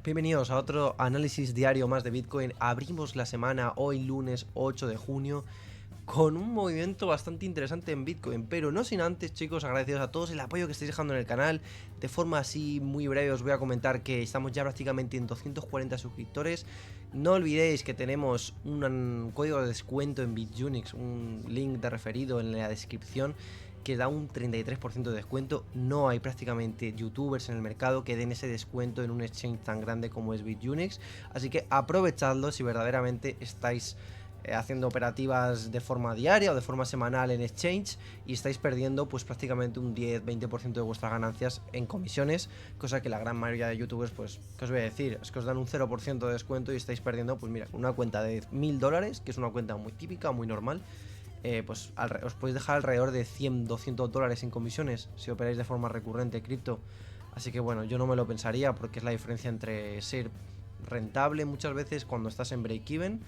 Bienvenidos a otro análisis diario más de Bitcoin. Abrimos la semana hoy lunes 8 de junio con un movimiento bastante interesante en Bitcoin, pero no sin antes, chicos, agradeceros a todos el apoyo que estáis dejando en el canal. De forma así muy breve os voy a comentar que estamos ya prácticamente en 240 suscriptores. No olvidéis que tenemos un código de descuento en BitUnix, un link de referido en la descripción que da un 33% de descuento. No hay prácticamente youtubers en el mercado que den ese descuento en un exchange tan grande como es BitUnix, así que aprovechadlo si verdaderamente estáis haciendo operativas de forma diaria o de forma semanal en exchange y estáis perdiendo pues prácticamente un 10-20% de vuestras ganancias en comisiones, cosa que la gran mayoría de youtubers, pues, ¿qué os voy a decir? Es que os dan un 0% de descuento y estáis perdiendo, pues mira, una cuenta de $1000, que es una cuenta muy típica, muy normal. Pues os podéis dejar alrededor de $100-200 en comisiones si operáis de forma recurrente cripto. Así que bueno, yo no me lo pensaría, porque es la diferencia entre ser rentable muchas veces cuando estás en break-even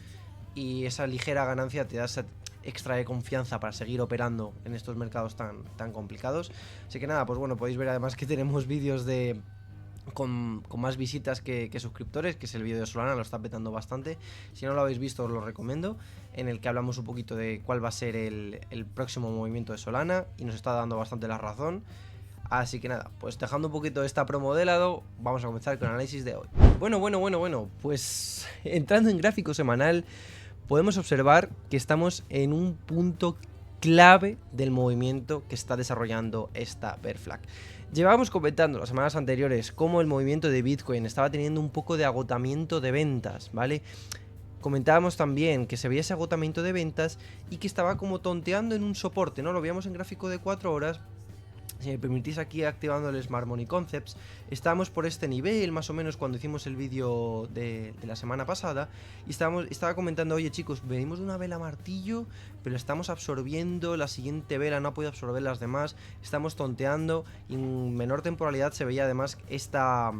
y esa ligera ganancia te da esa extra de confianza para seguir operando en estos mercados tan complicados. Así que nada, pues bueno, podéis ver además que tenemos vídeos de con más visitas que suscriptores, que es el vídeo de Solana, lo está petando bastante. Si no lo habéis visto os lo recomiendo, en el que hablamos un poquito de cuál va a ser el próximo movimiento de Solana y nos está dando bastante la razón. Así que nada, pues dejando un poquito esta promo de lado, vamos a comenzar con el análisis de hoy. Bueno, pues entrando en gráfico semanal podemos observar que estamos en un punto clave del movimiento que está desarrollando esta bear flag. Llevábamos comentando las semanas anteriores cómo el movimiento de Bitcoin estaba teniendo un poco de agotamiento de ventas, ¿vale? Comentábamos también que se veía ese agotamiento de ventas y que estaba como tonteando en un soporte, ¿no? Lo veíamos en gráfico de 4 horas. Si me permitís, aquí activando el Smart Money Concepts, estábamos por este nivel más o menos cuando hicimos el vídeo de la semana pasada y estaba comentando, oye chicos, venimos de una vela martillo, pero estamos absorbiendo, la siguiente vela no ha podido absorber las demás, estamos tonteando y en menor temporalidad se veía además esta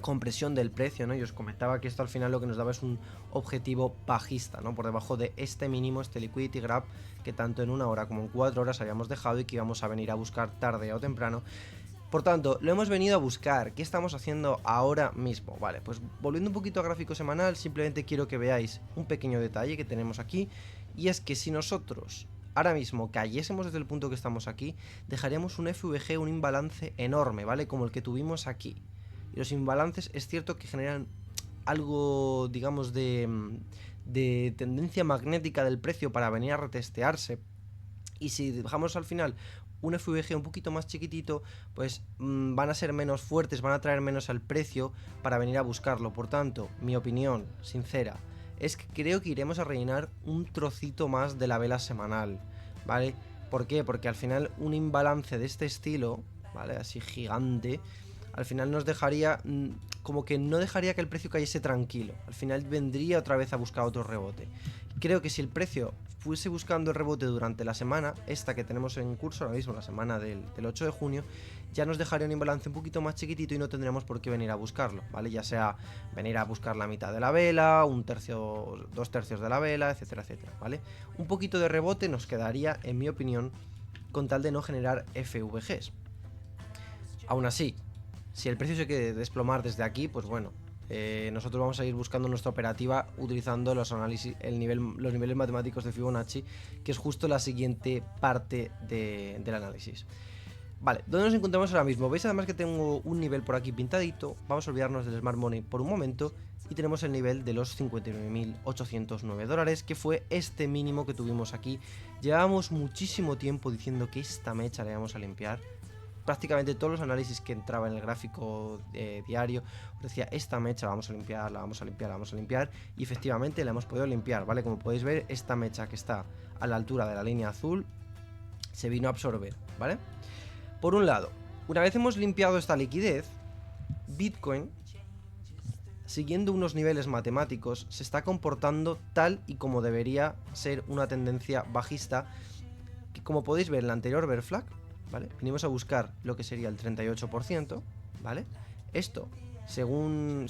compresión del precio, ¿no? Y os comentaba que esto al final lo que nos daba es un objetivo bajista, ¿no? Por debajo de este mínimo, este liquidity grab que tanto en 1 hora como en 4 horas habíamos dejado y que íbamos a venir a buscar tarde o temprano. Por tanto, lo hemos venido a buscar. ¿Qué estamos haciendo ahora mismo? Vale, pues volviendo un poquito a gráfico semanal, simplemente quiero que veáis un pequeño detalle que tenemos aquí, y es que si nosotros ahora mismo cayésemos desde el punto que estamos aquí, dejaríamos un FVG, un imbalance enorme, ¿vale? Como el que tuvimos aquí. Y los imbalances es cierto que generan algo, digamos, de tendencia magnética del precio para venir a retestearse. Y si dejamos al final un FVG un poquito más chiquitito, pues van a ser menos fuertes, van a traer menos al precio para venir a buscarlo. Por tanto, mi opinión sincera es que creo que iremos a rellenar un trocito más de la vela semanal, ¿vale? ¿Por qué? Porque al final un imbalance de este estilo, ¿vale? Así gigante, al final nos dejaría, como que no dejaría que el precio cayese tranquilo. Al final vendría otra vez a buscar otro rebote. Creo que si el precio fuese buscando el rebote durante la semana, esta que tenemos en curso ahora mismo, la semana del 8 de junio, ya nos dejaría un imbalance un poquito más chiquitito y no tendríamos por qué venir a buscarlo, ¿vale? Ya sea venir a buscar la mitad de la vela, 1/3, 2/3 de la vela, etcétera, etcétera, ¿vale? Un poquito de rebote nos quedaría, en mi opinión, con tal de no generar FVGs. Aún así, si el precio se quiere desplomar desde aquí, pues bueno, nosotros vamos a ir buscando nuestra operativa utilizando los análisis, los niveles matemáticos de Fibonacci, que es justo la siguiente parte del análisis. Vale, ¿dónde nos encontramos ahora mismo? Veis además que tengo un nivel por aquí pintadito. Vamos a olvidarnos del Smart Money por un momento y tenemos el nivel de los $59.809, que fue este mínimo que tuvimos aquí. Llevábamos muchísimo tiempo diciendo que esta mecha la íbamos a limpiar. Prácticamente todos los análisis que entraba en el gráfico diario os decía, esta mecha la vamos a limpiar, la vamos a limpiar, la vamos a limpiar, y efectivamente la hemos podido limpiar, ¿vale? Como podéis ver, esta mecha que está a la altura de la línea azul se vino a absorber, ¿vale? Por un lado, una vez hemos limpiado esta liquidez, Bitcoin, siguiendo unos niveles matemáticos, se está comportando tal y como debería ser una tendencia bajista, que como podéis ver en la anterior bear flag, ¿vale? Venimos a buscar lo que sería el 38%, ¿vale? Esto, según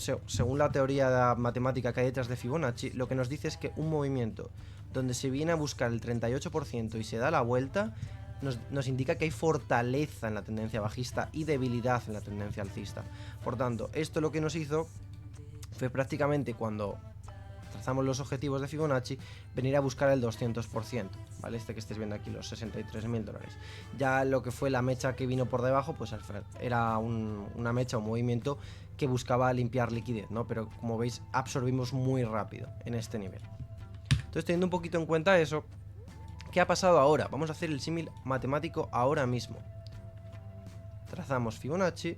la teoría matemática que hay detrás de Fibonacci, lo que nos dice es que un movimiento donde se viene a buscar el 38% y se da la vuelta, nos indica que hay fortaleza en la tendencia bajista y debilidad en la tendencia alcista. Por tanto, esto lo que nos hizo fue prácticamente cuando trazamos los objetivos de Fibonacci, venir a buscar el 200%, ¿vale? Este que estáis viendo aquí, los 63.000 dólares. Ya lo que fue la mecha que vino por debajo, pues era una mecha, un movimiento que buscaba limpiar liquidez, ¿no? Pero como veis, absorbimos muy rápido en este nivel. Entonces, teniendo un poquito en cuenta eso, ¿qué ha pasado ahora? Vamos a hacer el símil matemático ahora mismo. Trazamos Fibonacci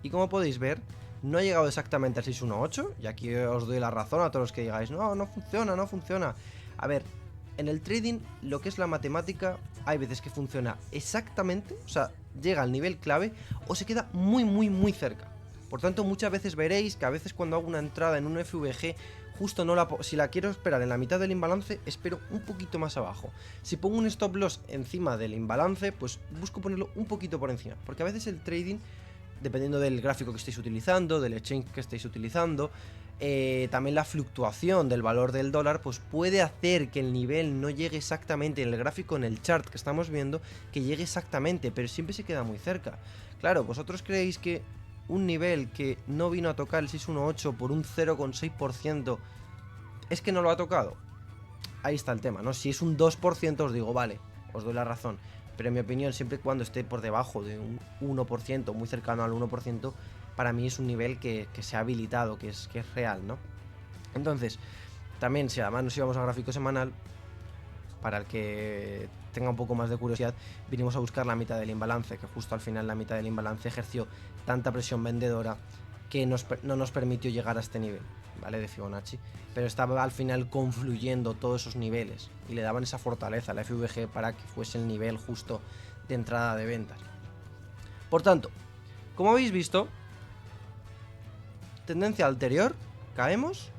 y como podéis ver, no ha llegado exactamente al 618, y aquí os doy la razón a todos los que digáis, no, no funciona, no funciona. A ver, en el trading, lo que es la matemática, hay veces que funciona exactamente, o sea, llega al nivel clave, o se queda muy, muy, muy cerca. Por tanto, muchas veces veréis que a veces cuando hago una entrada en un FVG, justo no la si la quiero esperar en la mitad del imbalance, espero un poquito más abajo. Si pongo un stop loss encima del imbalance, pues busco ponerlo un poquito por encima, porque a veces el trading, dependiendo del gráfico que estéis utilizando, del exchange que estéis utilizando, también la fluctuación del valor del dólar, pues puede hacer que el nivel no llegue exactamente en el gráfico, en el chart que estamos viendo, que llegue exactamente, pero siempre se queda muy cerca. Claro, vosotros creéis que un nivel que no vino a tocar el 618 por un 0,6% es que no lo ha tocado. Ahí está el tema, ¿no? Si es un 2% os digo, vale, os doy la razón. Pero en mi opinión, siempre y cuando esté por debajo de un 1%, muy cercano al 1%, para mí es un nivel que se ha habilitado, que es real, ¿no? Entonces, también si además nos íbamos a gráfico semanal, para el que tenga un poco más de curiosidad, vinimos a buscar la mitad del imbalance, que justo al final la mitad del imbalance ejerció tanta presión vendedora que no nos permitió llegar a este nivel, ¿vale? De Fibonacci, pero estaba al final confluyendo todos esos niveles y le daban esa fortaleza a la FVG para que fuese el nivel justo de entrada de ventas. Por tanto, como habéis visto, tendencia anterior, caemos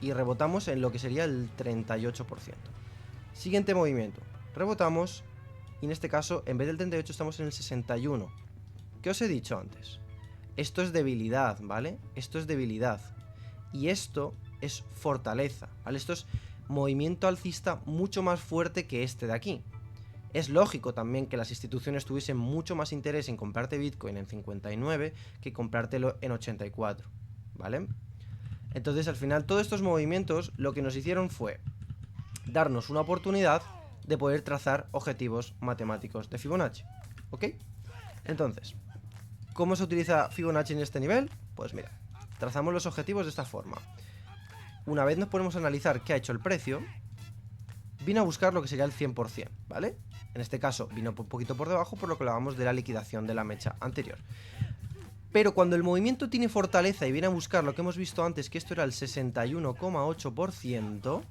y rebotamos en lo que sería el 38%. Siguiente movimiento, rebotamos y en este caso en vez del 38 estamos en el 61. ¿Qué os he dicho antes? Esto es debilidad, ¿vale? Esto es debilidad. Y esto es fortaleza, ¿vale? Esto es movimiento alcista mucho más fuerte que este de aquí. Es lógico también que las instituciones tuviesen mucho más interés en comprarte Bitcoin en 59 que comprártelo en 84, ¿vale? Entonces, al final, todos estos movimientos lo que nos hicieron fue darnos una oportunidad de poder trazar objetivos matemáticos de Fibonacci, ¿ok? Entonces, ¿cómo se utiliza Fibonacci en este nivel? Pues mira, trazamos los objetivos de esta forma. Una vez nos ponemos a analizar qué ha hecho el precio, vino a buscar lo que sería el 100%, ¿vale? En este caso vino un poquito por debajo, por lo que hablábamos de la liquidación de la mecha anterior. Pero cuando el movimiento tiene fortaleza y viene a buscar lo que hemos visto antes, que esto era el 61,8%,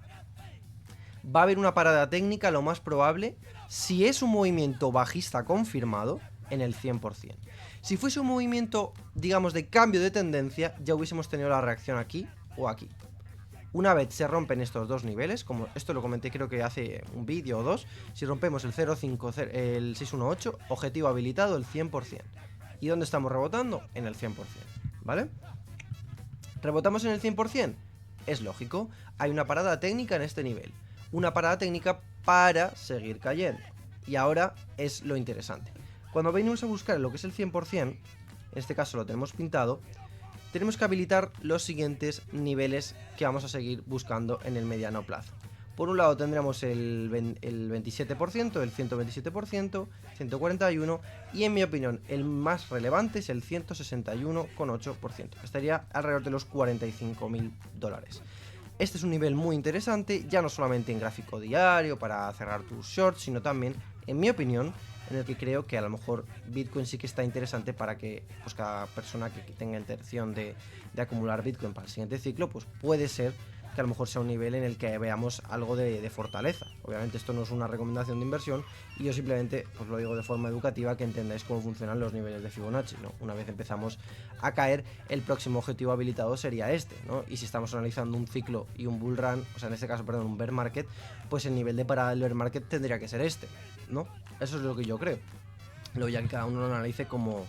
va a haber una parada técnica, lo más probable, si es un movimiento bajista confirmado, en el 100%. Si fuese un movimiento, digamos, de cambio de tendencia, ya hubiésemos tenido la reacción aquí o aquí. Una vez se rompen estos dos niveles, como esto lo comenté creo que hace un vídeo o dos, si rompemos el 0,5, el 618, objetivo habilitado el 100%. ¿Y dónde estamos rebotando? En el 100%, ¿vale? ¿Rebotamos en el 100%? Es lógico, hay una parada técnica en este nivel. Una parada técnica para seguir cayendo. Y ahora es lo interesante. Cuando venimos a buscar lo que es el 100%, en este caso lo tenemos pintado, tenemos que habilitar los siguientes niveles que vamos a seguir buscando en el mediano plazo. Por un lado tendremos el 27%, el 127%, 141% y en mi opinión el más relevante es el 161,8%, que estaría alrededor de los $45.000. Este es un nivel muy interesante, ya no solamente en gráfico diario para cerrar tus shorts, sino también, en mi opinión, en el que creo que a lo mejor Bitcoin sí que está interesante para que pues, cada persona que tenga intención de acumular Bitcoin para el siguiente ciclo, pues puede ser que a lo mejor sea un nivel en el que veamos algo de fortaleza. Obviamente esto no es una recomendación de inversión y yo simplemente os lo digo de forma educativa, que entendáis cómo funcionan los niveles de Fibonacci, ¿no? Una vez empezamos a caer, el próximo objetivo habilitado sería este, ¿no? Y si estamos analizando un ciclo y un bull run, o sea, en este caso, perdón, un bear market, pues el nivel de parada del bear market tendría que ser este, ¿no? Eso es lo que yo creo. Luego ya que cada uno lo analice como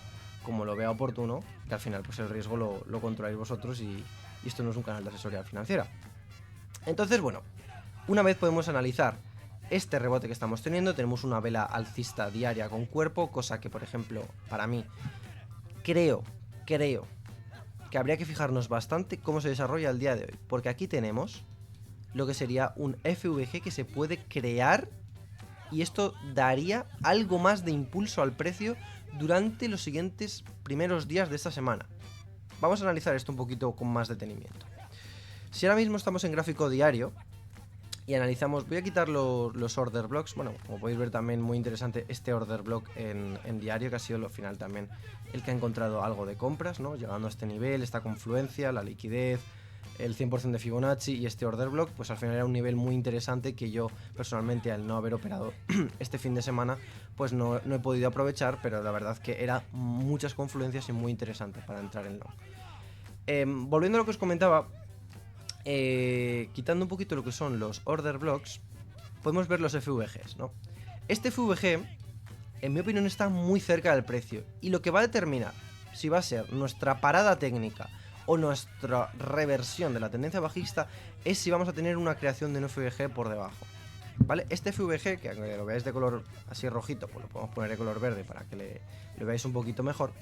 lo vea oportuno, que al final pues el riesgo lo controláis vosotros y esto no es un canal de asesoría financiera. Entonces, bueno, una vez podemos analizar este rebote que estamos teniendo, tenemos una vela alcista diaria con cuerpo, cosa que, por ejemplo, para mí, creo que habría que fijarnos bastante cómo se desarrolla el día de hoy, porque aquí tenemos lo que sería un FVG que se puede crear y esto daría algo más de impulso al precio durante los siguientes primeros días de esta semana. Vamos a analizar esto un poquito con más detenimiento. Si ahora mismo estamos en gráfico diario y analizamos, voy a quitar los order blocks, bueno, como podéis ver también muy interesante este order block en diario, que ha sido lo final también el que ha encontrado algo de compras, ¿no? Llegando a este nivel, esta confluencia, la liquidez, el 100% de Fibonacci y este order block, pues al final era un nivel muy interesante que yo personalmente, al no haber operado este fin de semana, pues no he podido aprovechar, pero la verdad que era muchas confluencias y muy interesante para entrar en long. Volviendo a lo que os comentaba, quitando un poquito lo que son los order blocks, podemos ver los FVGs, ¿no? Este FVG, en mi opinión, está muy cerca del precio y lo que va a determinar si va a ser nuestra parada técnica o nuestra reversión de la tendencia bajista es si vamos a tener una creación de un FVG por debajo, ¿vale? Este FVG, que aunque lo veáis de color así rojito, pues lo podemos poner de color verde para que lo veáis un poquito mejor.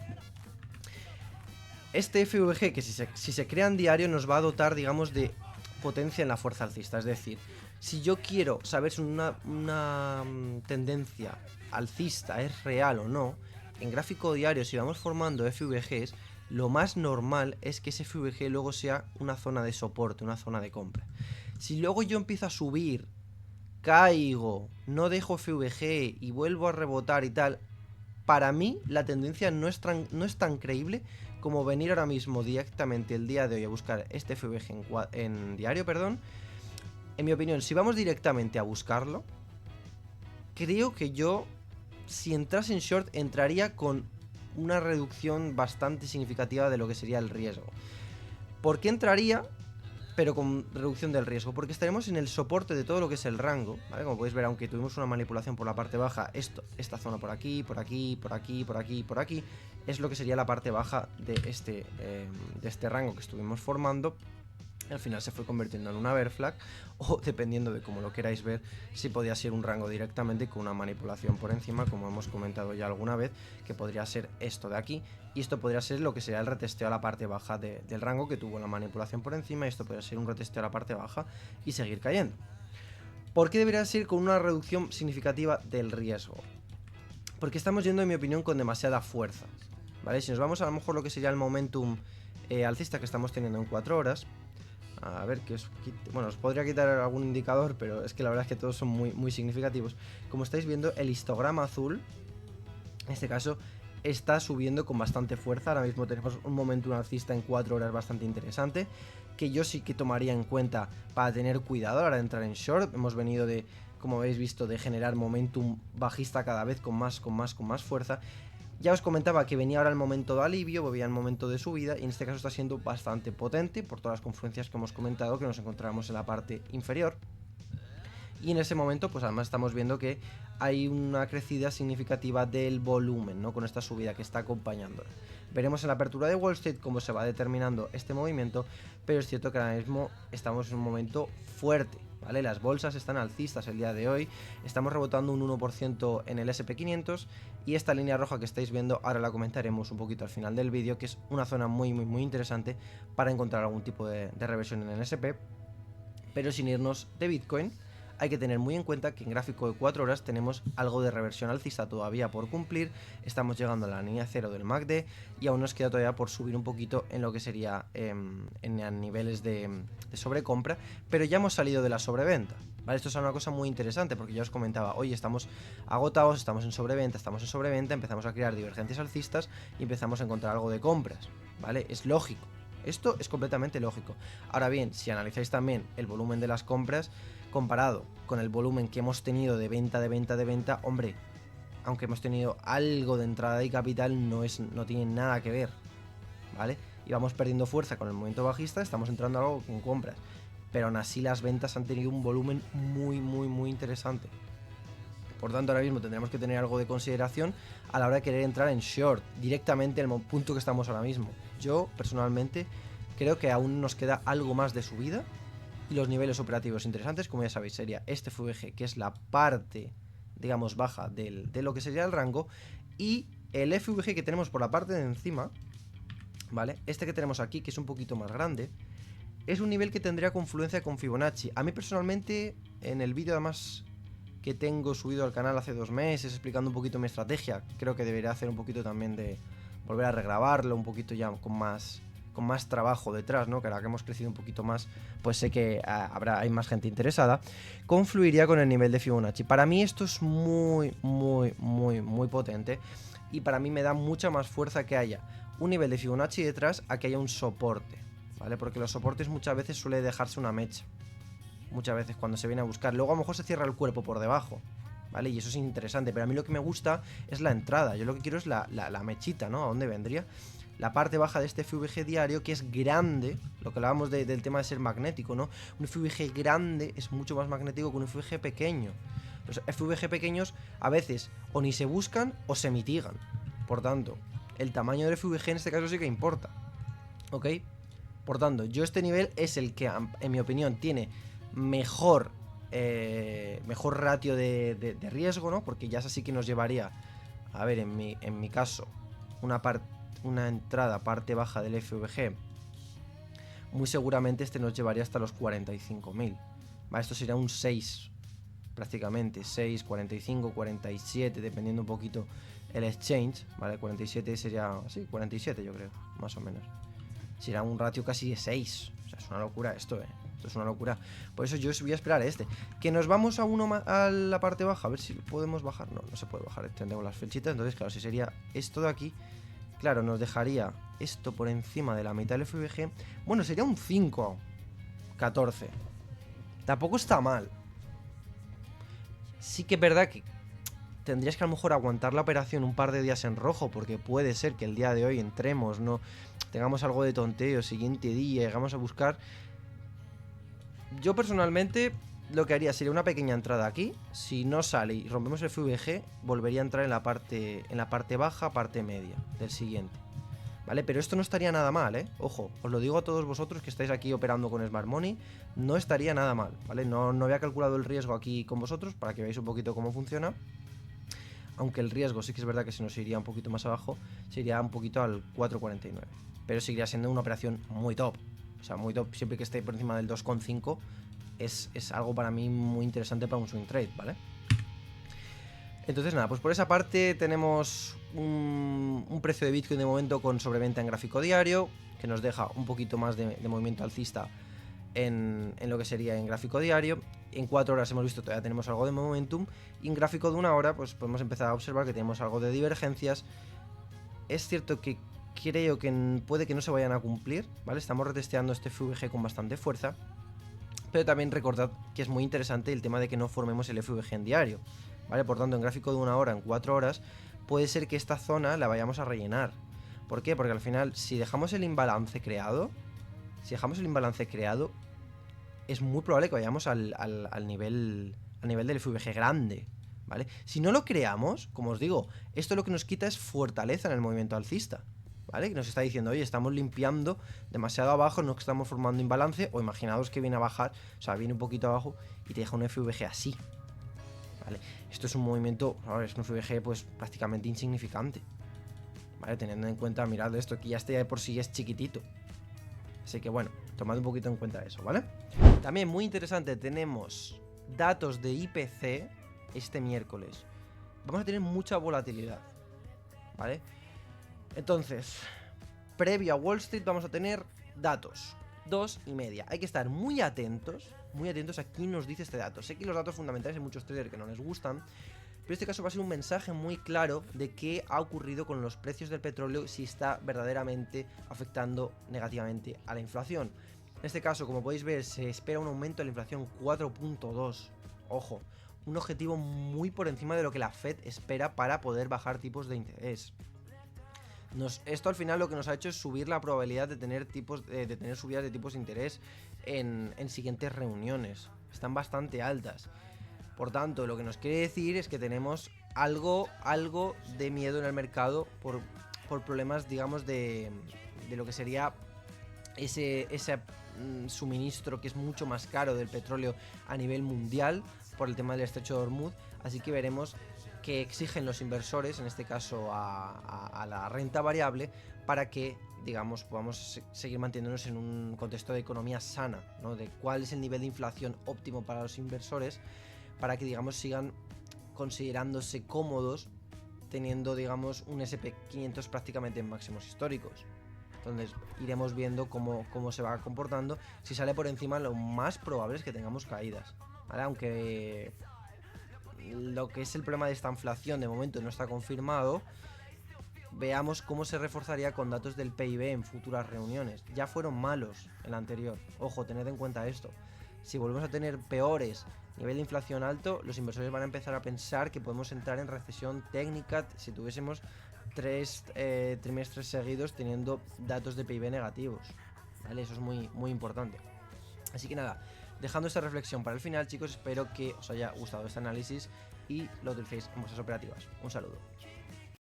Este FVG, que si se crea en diario, nos va a dotar, digamos, de potencia en la fuerza alcista. Es decir, si yo quiero saber si una tendencia alcista es real o no, en gráfico diario, si vamos formando FVGs, lo más normal es que ese FVG luego sea una zona de soporte, una zona de compra. Si luego yo empiezo a subir, caigo, no dejo FVG y vuelvo a rebotar y tal, para mí la tendencia no es tan creíble como venir ahora mismo directamente el día de hoy a buscar este FVG en diario, perdón. En mi opinión, si vamos directamente a buscarlo, creo que yo, si entrase en short, entraría con una reducción bastante significativa de lo que sería el riesgo. ¿Por qué entraría? Pero con reducción del riesgo, porque estaremos en el soporte de todo lo que es el rango, ¿vale? Como podéis ver, aunque tuvimos una manipulación por la parte baja, esta zona por aquí, por aquí, por aquí, por aquí, por aquí, es lo que sería la parte baja de este rango que estuvimos formando. Al final se fue convirtiendo en una bear flag, o dependiendo de cómo lo queráis ver, si podía ser un rango directamente con una manipulación por encima, como hemos comentado ya alguna vez, que podría ser esto de aquí, y esto podría ser lo que sería el retesteo a la parte baja del rango que tuvo la manipulación por encima, y esto podría ser un retesteo a la parte baja y seguir cayendo. ¿Por qué debería ser con una reducción significativa del riesgo? Porque estamos yendo, en mi opinión, con demasiada fuerza, ¿vale? Si nos vamos a lo mejor lo que sería el momentum alcista que estamos teniendo en 4 horas, a ver, os podría quitar algún indicador, pero es que la verdad es que todos son muy, muy significativos. Como estáis viendo, el histograma azul, en este caso, está subiendo con bastante fuerza. Ahora mismo tenemos un momentum alcista en 4 horas bastante interesante, que yo sí que tomaría en cuenta para tener cuidado a la hora de entrar en short. Hemos venido de, como habéis visto, de generar momentum bajista cada vez con más fuerza. Ya os comentaba que venía ahora el momento de alivio, venía el momento de subida, y en este caso está siendo bastante potente por todas las confluencias que hemos comentado, que nos encontramos en la parte inferior. Y en ese momento, pues además estamos viendo que hay una crecida significativa del volumen, ¿no? Con esta subida que está acompañando. Veremos en la apertura de Wall Street cómo se va determinando este movimiento, pero es cierto que ahora mismo estamos en un momento fuerte, ¿vale? Las bolsas están alcistas el día de hoy, estamos rebotando un 1% en el SP500, y esta línea roja que estáis viendo ahora la comentaremos un poquito al final del vídeo, que es una zona muy, muy, muy interesante para encontrar algún tipo de reversión en el SP. Pero sin irnos de Bitcoin, hay que tener muy en cuenta que en gráfico de 4 horas tenemos algo de reversión alcista todavía por cumplir. Estamos llegando a la línea 0 del MACD y aún nos queda todavía por subir un poquito en lo que sería en niveles de sobrecompra, pero ya hemos salido de la sobreventa, ¿vale? Esto es una cosa muy interesante porque ya os comentaba, oye, estamos agotados, estamos en sobreventa, empezamos a crear divergencias alcistas y empezamos a encontrar algo de compras, ¿vale? Es lógico. Esto es completamente lógico. Ahora bien, si analizáis también el volumen de las compras comparado con el volumen que hemos tenido de venta, hombre, aunque hemos tenido algo de entrada de capital, no tiene nada que ver, ¿vale? Y vamos perdiendo fuerza con el movimiento bajista, estamos entrando algo con compras, pero aún así las ventas han tenido un volumen muy, muy, muy interesante. Por tanto, ahora mismo tendremos que tener algo de consideración a la hora de querer entrar en short, directamente en el punto que estamos ahora mismo. Yo, personalmente, creo que aún nos queda algo más de subida, y los niveles operativos interesantes, como ya sabéis, sería este FVG, que es la parte, digamos, baja de lo que sería el rango, y el FVG que tenemos por la parte de encima, ¿vale? Este que tenemos aquí, que es un poquito más grande, es un nivel que tendría confluencia con Fibonacci. A mí personalmente, en el vídeo además que tengo subido al canal hace 2 meses explicando un poquito mi estrategia, creo que debería hacer un poquito también de volver a regrabarlo, un poquito ya con más trabajo detrás, ¿no? Que ahora que hemos crecido un poquito más, pues sé que hay más gente interesada. Confluiría con el nivel de Fibonacci. Para mí esto es muy potente, y para mí me da mucha más fuerza que haya un nivel de Fibonacci detrás a que haya un soporte, ¿vale? Porque los soportes muchas veces suele dejarse una mecha, muchas veces cuando se viene a buscar. Luego a lo mejor se cierra el cuerpo por debajo, ¿vale? Y eso es interesante, pero a mí lo que me gusta es la entrada. Yo lo que quiero es la mechita, ¿no? ¿A dónde vendría? La parte baja de este FVG diario, que es grande, lo que hablábamos del tema de ser magnético, ¿no? Un FVG grande es mucho más magnético que un FVG pequeño. Los FVG pequeños a veces o ni se buscan o se mitigan. Por tanto, el tamaño del FVG en este caso sí que importa, ¿ok? Por tanto, yo este nivel es el que, en mi opinión, tiene mejor ratio de riesgo, ¿no? Porque ya es así que nos llevaría, a ver, en mi caso, una entrada parte baja del FVG, muy seguramente este nos llevaría hasta los 45.000. ¿Vale? Esto sería un 6, prácticamente, 6, 45, 47, dependiendo un poquito el exchange, ¿vale? 47 sería, sí, 47 yo creo, más o menos. Será un ratio casi de 6. O sea, es una locura esto, Esto es una locura. Por eso yo voy a esperar a este. Que nos vamos a la parte baja. A ver si podemos bajar. No, no se puede bajar. Tenemos las flechitas. Entonces, claro, si sería esto de aquí, claro, nos dejaría esto por encima de la mitad del FVG. Bueno, sería un 5, 14. Tampoco está mal. Sí que es verdad que tendrías que a lo mejor aguantar la operación un par de días en rojo, porque puede ser que el día de hoy entremos, no tengamos algo de tonteo, siguiente día llegamos a buscar. Yo personalmente lo que haría sería una pequeña entrada aquí. Si no sale y rompemos el FVG, volvería a entrar en la parte baja, parte media del siguiente, ¿vale? Pero esto no estaría nada mal, Ojo, os lo digo a todos vosotros que estáis aquí operando con Smart Money, no estaría nada mal, ¿vale? No había calculado el riesgo aquí con vosotros para que veáis un poquito cómo funciona. Aunque el riesgo sí que es verdad que se nos iría un poquito más abajo, se iría un poquito al 4.49. Pero seguiría siendo una operación muy top. O sea, muy top, siempre que esté por encima del 2.5 es algo para mí muy interesante para un swing trade, ¿vale? Entonces nada, pues por esa parte tenemos un precio de Bitcoin de momento con sobreventa en gráfico diario, que nos deja un poquito más de movimiento alcista en lo que sería en gráfico diario. En 4 horas hemos visto todavía tenemos algo de momentum, y en gráfico de 1 hora pues podemos empezar a observar que tenemos algo de divergencias. Es cierto que creo que puede que no se vayan a cumplir, ¿vale? Estamos retesteando este FVG con bastante fuerza, pero también recordad que es muy interesante el tema de que no formemos el FVG en diario, ¿vale? Por tanto, en gráfico de 1 hora, en 4 horas, puede ser que esta zona la vayamos a rellenar. ¿Por qué? Porque al final, si dejamos el imbalance creado, es muy probable que vayamos al nivel del FVG grande, ¿vale? Si no lo creamos, como os digo, esto lo que nos quita es fortaleza en el movimiento alcista, ¿vale? Que nos está diciendo, oye, estamos limpiando demasiado abajo, no estamos formando imbalance, o imaginaos que viene a bajar, o sea, viene un poquito abajo y te deja un FVG así, ¿vale? Esto es un movimiento, es un FVG pues prácticamente insignificante, ¿vale? Teniendo en cuenta, mirad esto, que ya este de por sí es chiquitito. Así que bueno, tomad un poquito en cuenta eso, ¿vale? También muy interesante, tenemos datos de IPC este miércoles. Vamos a tener mucha volatilidad, ¿vale? Entonces, previo a Wall Street vamos a tener datos 2,5. Hay que estar muy atentos a quién nos dice este dato. Sé que los datos fundamentales hay muchos traders que no les gustan, pero este caso va a ser un mensaje muy claro de qué ha ocurrido con los precios del petróleo, si está verdaderamente afectando negativamente a la inflación. En este caso, como podéis ver, se espera un aumento de la inflación 4.2. Ojo, un objetivo muy por encima de lo que la Fed espera para poder bajar tipos de interés. Esto al final lo que nos ha hecho es subir la probabilidad de tener subidas de tipos de interés en siguientes reuniones. Están bastante altas. Por tanto, lo que nos quiere decir es que tenemos algo de miedo en el mercado por problemas, digamos, de lo que sería ese suministro que es mucho más caro del petróleo a nivel mundial por el tema del estrecho de Hormuz. Así que veremos que exigen los inversores, en este caso a la renta variable, para que digamos, podamos seguir manteniéndonos en un contexto de economía sana, ¿no? De cuál es el nivel de inflación óptimo para los inversores para que, digamos, sigan considerándose cómodos teniendo, digamos, un SP500 prácticamente en máximos históricos. Entonces iremos viendo cómo se va comportando. Si sale por encima, lo más probable es que tengamos caídas, ¿vale? Aunque lo que es el problema de esta inflación de momento no está confirmado. Veamos cómo se reforzaría con datos del PIB en futuras reuniones. Ya fueron malos el anterior. Ojo, tened en cuenta esto. Si volvemos a tener peores, nivel de inflación alto, los inversores van a empezar a pensar que podemos entrar en recesión técnica si tuviésemos 3 trimestres seguidos teniendo datos de PIB negativos, ¿vale? Eso es muy, muy importante. Así que nada, dejando esta reflexión para el final, chicos, espero que os haya gustado este análisis y lo utilicéis en vuestras operativas. Un saludo.